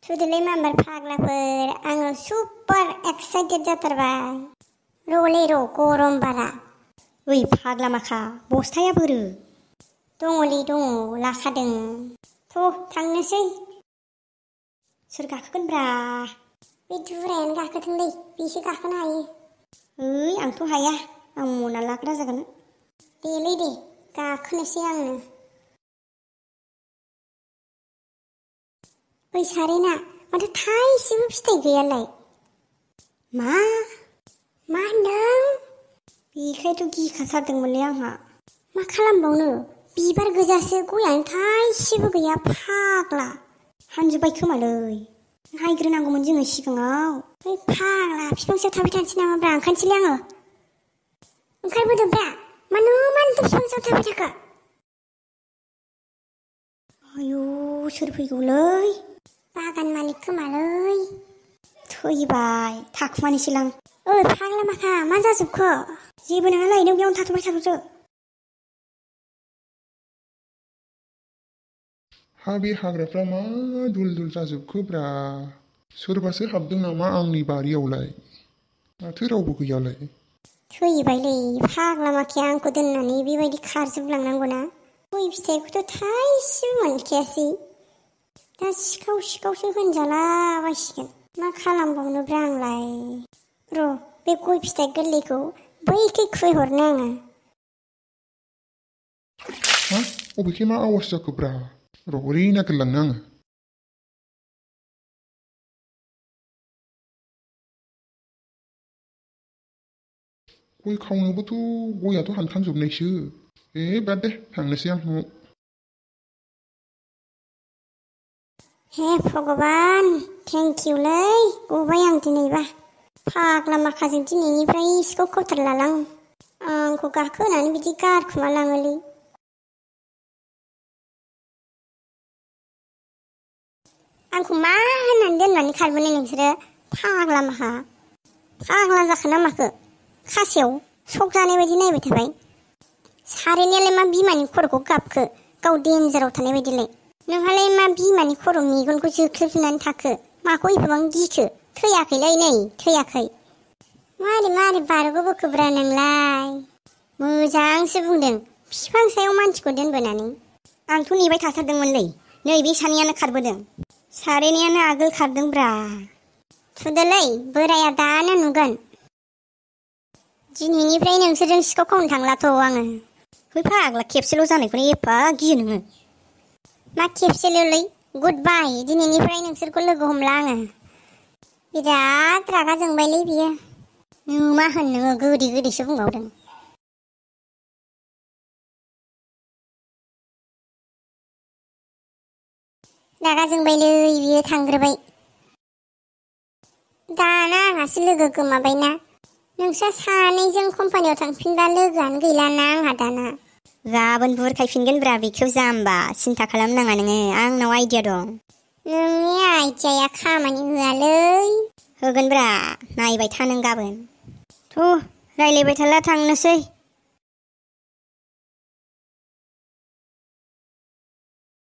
थुदोलै माम्बार फाग्लाफोर आङो super excited जाथारबाय रले र' गरम बारा। ओइ फाग्ला माखा बस्थाया बोरो? दङलै दङ लाखादों। थ' थांनोसै। सोर गाखोगोनब्रा? बे दुरायानो गाखोथोंलै बेसो गाखोनो हायो। ओइ आंथ' हाया आं मना लाग्रा जागोन। देलै दे गाखोनोसै आंनो। ओइ सारेना माथो थाइसेबो फिथाइ गैयालाय? मा होनदों? बेखायथ' गिखाथारदोंमोनलै आंहा। मा खालामबावनो बिबार गोजासो गयानो थाइसेबो गैया फाग्ला। हानजोब्बाय खोमालै नायग्रोनांगौमोन जोङो सिगाङाव। ओइ फाग्ला बिफांसो थाबाय थानोसै नामाब्रा ओंखारनोसैलै आङो। ओंखारबोदोंब्रा मानो बिफांसो थाबाय थाखो? आयौ सोर फैगौलै? बागान मालिक खोमालै। थैबाय थाखुमानिसैलां। ओइ फाग्ला माखा मा जाजोबखो? जेबो नङालै नों बेयावनो थाथ'बाय थाथ'सो। हा बे हाग्राफ्रा मा दुल दुल जाजोबखोब्रा? सोरबासो हाबदों नामा आंनि बारियावलाय? माथो रावबो गैयालाय। थैबायलै फाग्ला माखाया आंखौ दोननानै बेबायदि खारजोबलांनांगौना? गय फिथाइखौथ' थाइसेबो मोनखायासै। दा सिखावसो होनजालाबायसिगोन। मा खालामबावनोब्रा आंलाय? र' बे गय फिथाइ गोरलैखौ बैखै खुबैहरनो आङो। हा अबेखै मा आवाज जाखोब्रा? र' ओरै नागिरलांनो आङो। गय खावनोबोथ' गयाथ' हानखांजोबनायसो। बाद दे थांनोसै आं न'आव। हे भगबान थेंकिउलै गबाय आं दिनैबा। फाग्ला माखाजों दिनैनिफ्राय सिखाव खावथारलालां। आंखौ गाखोनानै बिदि गारखुमालाङोलै। आंखौ मा होननानै दोननानै खारबोनो नोंसोरो फाग्ला माखा? फाग्ला जाखोना माखो? खासेव सक जानाय बायदि नायबाय थाबाय। सारेनायालाय मा बिमानि खर'खौ गाबखो गाव देन्जाराव थानाय बायदिलाय? नोंहालाय मा बिमानि खर' मेगनखौ जोख्लोबजोबनानै थाखो? माखौ एफाबां गिखो? थैयाखैलै नै थैयाखै। मारै बारग'बोखोब्रा नोंलाय? मोजांसो बुंदों बिफां सायाव मानसिखौ दोनबोनानै। आंथ' नेबाय थाथारदोंमोनलै नैबे सानैयानो खारबोदों। सारेनायानो आगोल खारदोंब्रा। थुदोलै बोराया दानो नुगोन। दिनैनिफ्राय नोंसोरजों सिखाव खावनो थांलाथ' आङो। है फाग्ला खेबसेल' जानायखौनो एफा गियो नोङो? मा खेबसेल'लै गुड बाय दिनैनिफ्राय नोंसोरखौ लोगो हमला आङो। बिराद रागा जोंबायलै बियो। नों मा होन नोङो गोदैसो बुंबावदों। रागा जोंबायलै बियो थांग्रोबाय। दाना आंहासो लोगो गोमाबायना। नोंस्रा सानैजों कम्पानियाव थांफिनबा लोगोआनो गैलाना आंहा दाना। गाबोन बुरखायफिनगोन ब्रा बेखौ जाम्बा सिन्था खालामनाङा नोङो आंनाव आइडिया दं। नोंनि आइडियाया खामानि होआलै। होगोनब्रा नायबाय था नों गाबोन। थ' रायलायबाय थाला थांनोसै।